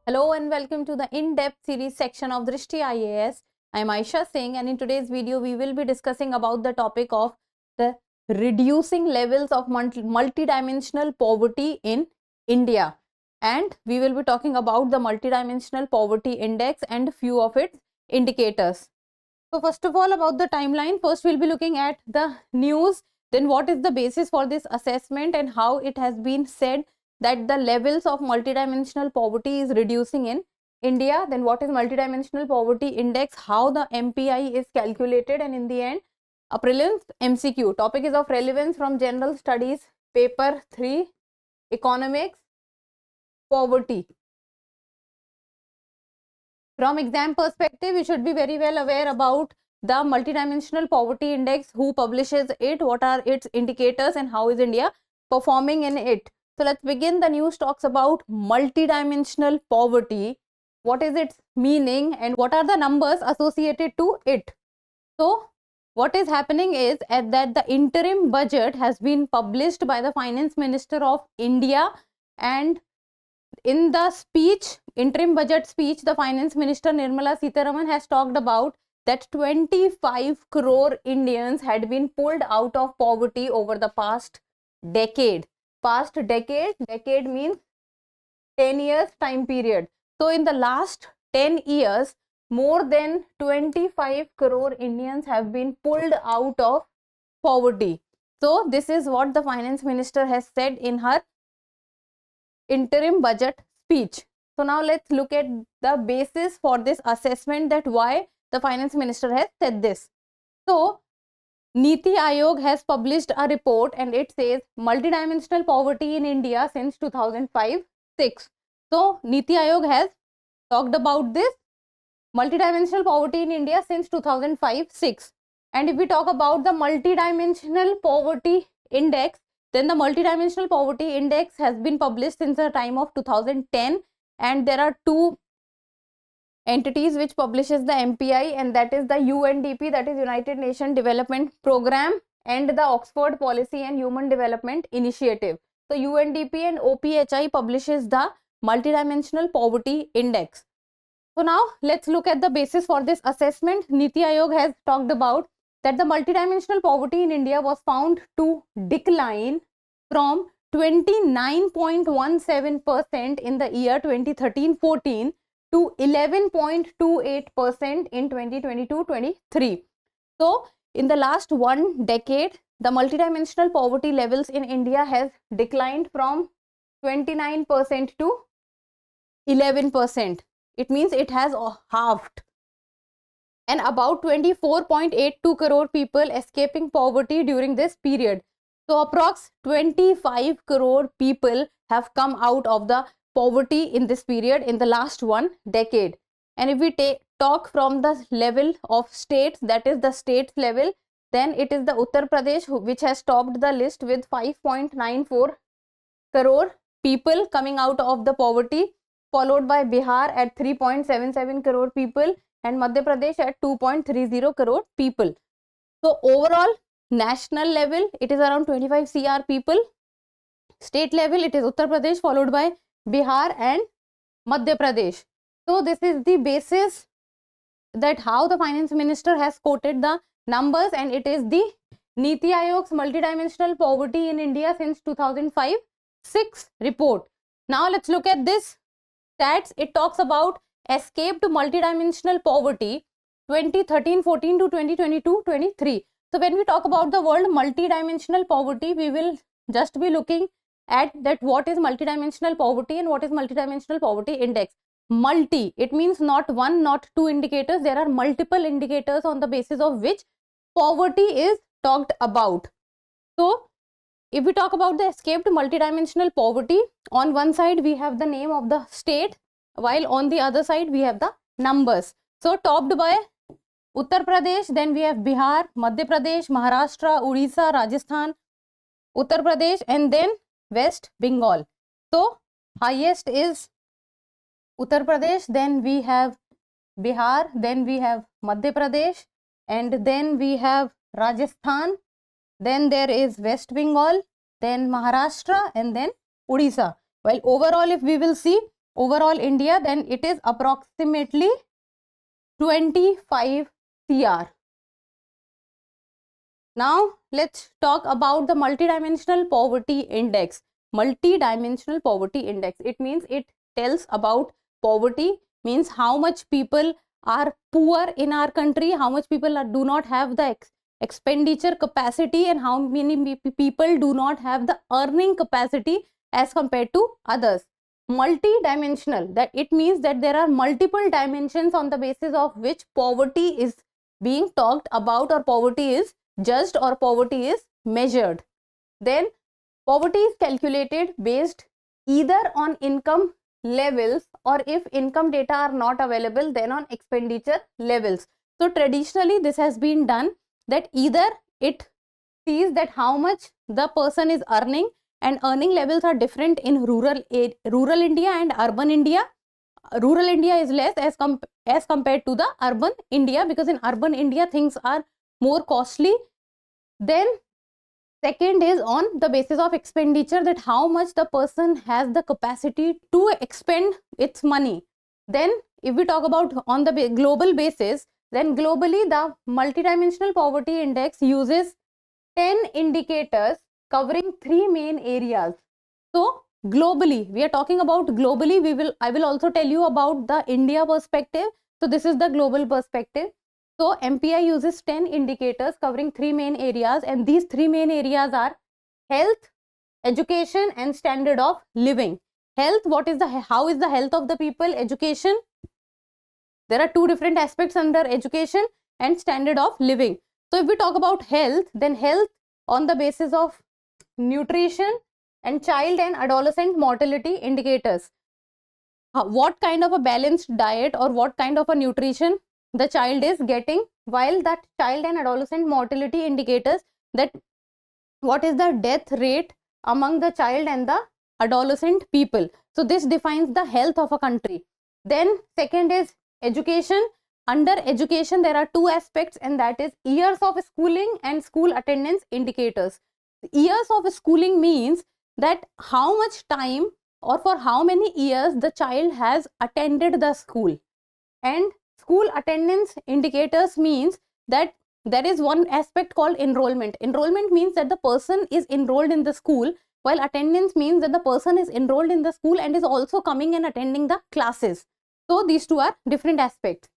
Hello and welcome to the in-depth series section of Drishti IAS. I am Aisha Singh, and in today's video we will be discussing about the topic of the reducing levels of multidimensional poverty in India, and we will be talking about the multidimensional poverty index and few of its indicators. So first of all, about the timeline, first we'll be looking at the news, then what is the basis for this assessment and how it has been said that the levels of multidimensional poverty is reducing in India. Then what is multidimensional poverty index, how the MPI is calculated, and in the end a prelims MCQ. Topic is of relevance from General Studies paper 3 economics poverty. From exam perspective, you should be very well aware about the multidimensional poverty index, who publishes it, what are its indicators, and how is India performing in it. So let's begin. The news talks about multidimensional poverty. What is its meaning and what are the numbers associated to it? So what is happening is that the interim budget has been published by the Finance Minister of India, and in the speech, interim budget speech, the Finance Minister Nirmala Sitharaman has talked about that 25 crore Indians had been pulled out of poverty over the past decade. Decade means 10 years time period. So in the last 10 years, more than 25 crore Indians have been pulled out of poverty. So this is what the Finance Minister has said in her interim budget speech. So now let's look at the basis for this assessment, that why the Finance Minister has said this. So NITI Aayog has published a report and it says multidimensional poverty in India since 2005-6. So NITI Aayog has talked about this multidimensional poverty in India since 2005-6. And if we talk about the multidimensional poverty index, then the multidimensional poverty index has been published since the time of 2010, and there are two entities which publishes the MPI, and that is the UNDP, that is United Nations Development Program, and the Oxford Policy and Human Development Initiative. So UNDP and OPHI publishes the multidimensional poverty index. So now let's look at the basis for this assessment. NITI Aayog has talked about that the multidimensional poverty in India was found to decline from 29.17% in the year 2013-14 to 11.28% in 2022-23. So in the last one decade, the multidimensional poverty levels in India has declined from 29% to 11%. It means it has halved. And about 24.82 crore people escaping poverty during this period. So approx 25 crore people have come out of the poverty in this period in the last one decade. And if we talk from the level of states, that is the state level, then it is the Uttar Pradesh which has topped the list with 5.94 crore people coming out of the poverty, followed by Bihar at 3.77 crore people and Madhya Pradesh at 2.30 crore people. So overall, national level, it is around 25 CR people. State level, it is Uttar Pradesh followed by Bihar and Madhya Pradesh. So this is the basis that how the Finance Minister has quoted the numbers, and it is the NITI Aayog's multidimensional poverty in India since 2005-6 report. Now let's look at this stats. It talks about escaped multidimensional poverty 2013-14 to 2022-23. So when we talk about the word multidimensional poverty, we will just be looking at that what is multidimensional poverty and what is multidimensional poverty index. Multi, it means not one, not two indicators. There are multiple indicators on the basis of which poverty is talked about. So if we talk about the escaped multidimensional poverty, on one side we have the name of the state, while on the other side we have the numbers. So topped by Uttar Pradesh, then we have Bihar, Madhya Pradesh, Maharashtra, Odisha, Rajasthan, Uttar Pradesh, and then West Bengal. So highest is Uttar Pradesh, then we have Bihar, then we have Madhya Pradesh, and then we have Rajasthan, then there is West Bengal, then Maharashtra, and then Odisha. While overall if we will see, overall India, then it is approximately 25 CR. Now let's talk about the multidimensional poverty index. Multidimensional poverty index, it means it tells about poverty, means how much people are poor in our country, how much people do not have the expenditure capacity, and how many people do not have the earning capacity as compared to others. Multidimensional, that it means that there are multiple dimensions on the basis of which poverty is being talked about, or poverty is judged, or poverty is measured. Then poverty is calculated based either on income levels, or if income data are not available, then on expenditure levels. So traditionally this has been done that either it sees that how much the person is earning, and earning levels are different in rural India and urban India. Rural India is less as compared to the urban India, because in urban India things are more costly. Then second is on the basis of expenditure, that how much the person has the capacity to expend its money. Then if we talk about on the global basis, then globally the multidimensional poverty index uses 10 indicators covering 3 main areas. So globally, we are talking about globally, I will also tell you about the India perspective. So this is the global perspective. So MPI uses 10 indicators covering 3 main areas, and these 3 main areas are health, education, and standard of living. Health, how is the health of the people? Education, there are 2 different aspects under education, and standard of living. So if we talk about health, then health on the basis of nutrition and child and adolescent mortality indicators. What kind of a balanced diet or what kind of a nutrition the child is getting, while that child and adolescent mortality indicators, that what is the death rate among the child and the adolescent people. So this defines the health of a country. Then second is education. Under education there are 2 aspects, and that is years of schooling and school attendance indicators. Years of schooling means that how much time or for how many years the child has attended the school, and school attendance indicators means that there is one aspect called enrollment. Enrollment means that the person is enrolled in the school, while attendance means that the person is enrolled in the school and is also coming and attending the classes. So these 2 are different aspects.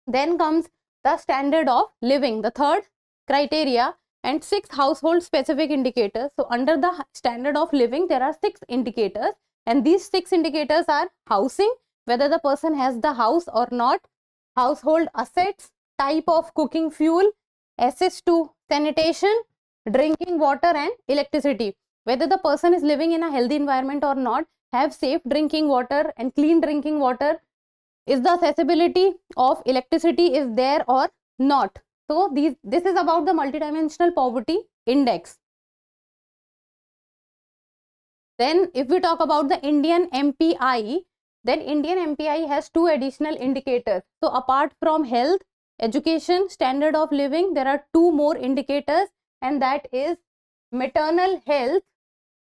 Then comes the standard of living, the third criteria, and 6th household specific indicators. So under the standard of living there are 6 indicators, and these 6 indicators are housing, whether the person has the house or not, household assets, type of cooking fuel, access to sanitation, drinking water, and electricity, whether the person is living in a healthy environment or not, have safe drinking water and clean drinking water, is the accessibility of electricity is there or not. So this is about the multidimensional poverty index. Then if we talk about the Indian MPI, then Indian MPI has 2 additional indicators. So apart from health, education, standard of living, there are 2 more indicators, and that is maternal health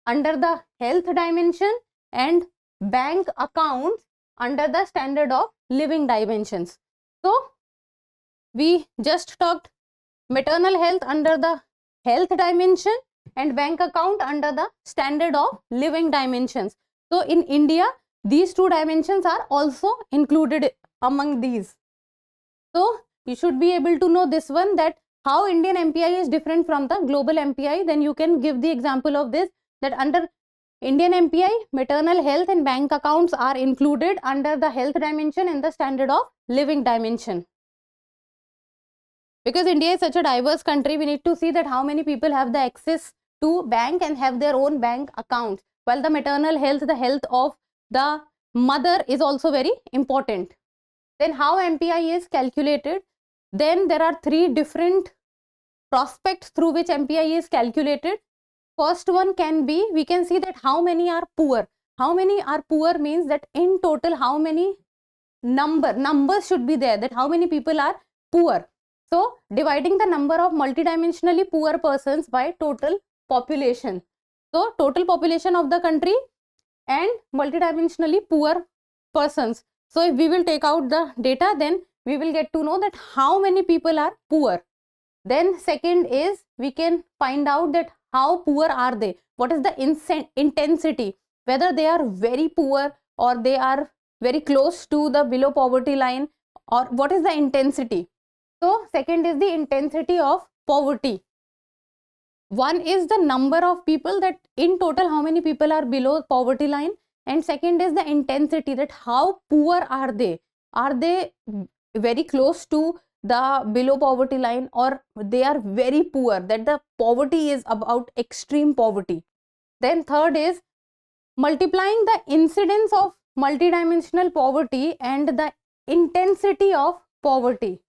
under the health dimension, and bank accounts under the standard of living dimensions. So we just talked maternal health under the health dimension and bank account under the standard of living dimensions. So in India these 2 dimensions are also included among these. So you should be able to know this one, that how Indian MPI is different from the global MPI. Then you can give the example of this, that under Indian MPI, maternal health and bank accounts are included under the health dimension and the standard of living dimension. Because India is such a diverse country, we need to see that how many people have the access to bank and have their own bank accounts. While the maternal health, the health of the mother is also very important. Then how MPI is calculated? Then there are 3 different prospects through which MPI is calculated. First one can be, we can see that how many are poor. How many are poor means that in total how many numbers should be there, that how many people are poor. So dividing the number of multidimensionally poor persons by total population. So total population of the country and multidimensionally poor persons. So if we will take out the data, then we will get to know that how many people are poor. Then second is we can find out that how poor are they, what is the intensity, whether they are very poor or they are very close to the below poverty line, or what is the intensity. So second is the intensity of poverty. One is the number of people, that in total how many people are below poverty line, and second is the intensity, that how poor are they very close to the below poverty line or they are very poor, that the poverty is about extreme poverty. Then third is multiplying the incidence of multidimensional poverty and the intensity of poverty.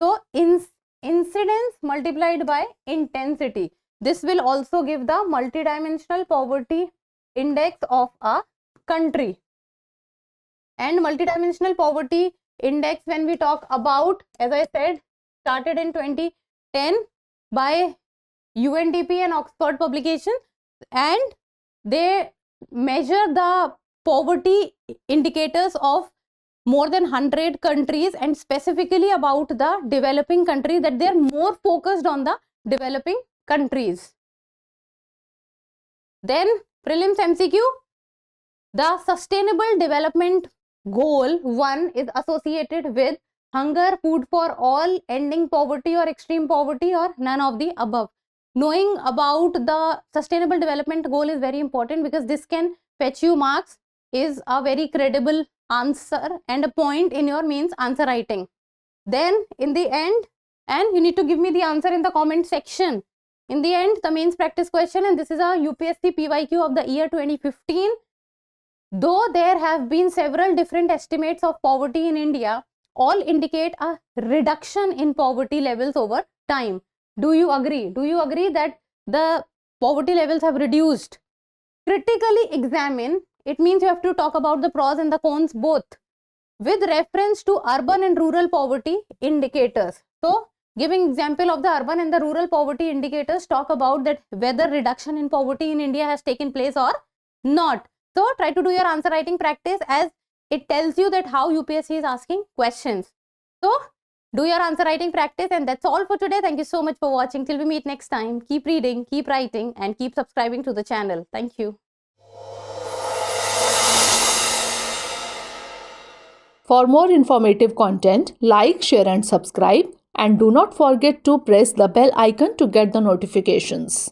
So incidence multiplied by intensity, this will also give the multidimensional poverty index of a country. And multidimensional poverty index, when we talk about, as I said, started in 2010 by UNDP and Oxford publication, and they measure the poverty indicators of more than 100 countries, and specifically about the developing countries, that they are more focused on the developing countries. Then prelims MCQ, the Sustainable Development Goal 1 is associated with hunger, food for all, ending poverty or extreme poverty, or none of the above. Knowing about the Sustainable Development Goal is very important, because this can fetch you marks, is a very credible answer and a point in your mains answer writing. Then in the end, and you need to give me the answer in the comment section. In the end, the mains practice question, and this is a UPSC PYQ of the year 2015. Though there have been several different estimates of poverty in India, all indicate a reduction in poverty levels over time. Do you agree? Do you agree that the poverty levels have reduced? Critically examine, it means you have to talk about the pros and the cons both, with reference to urban and rural poverty indicators. So giving example of the urban and the rural poverty indicators, talk about that whether reduction in poverty in India has taken place or not. So try to do your answer writing practice, as it tells you that how UPSC is asking questions. So do your answer writing practice, and that's all for today. Thank you so much for watching. Till we meet next time, keep reading, keep writing, and keep subscribing to the channel. Thank you. For more informative content, like, share and subscribe, and do not forget to press the bell icon to get the notifications.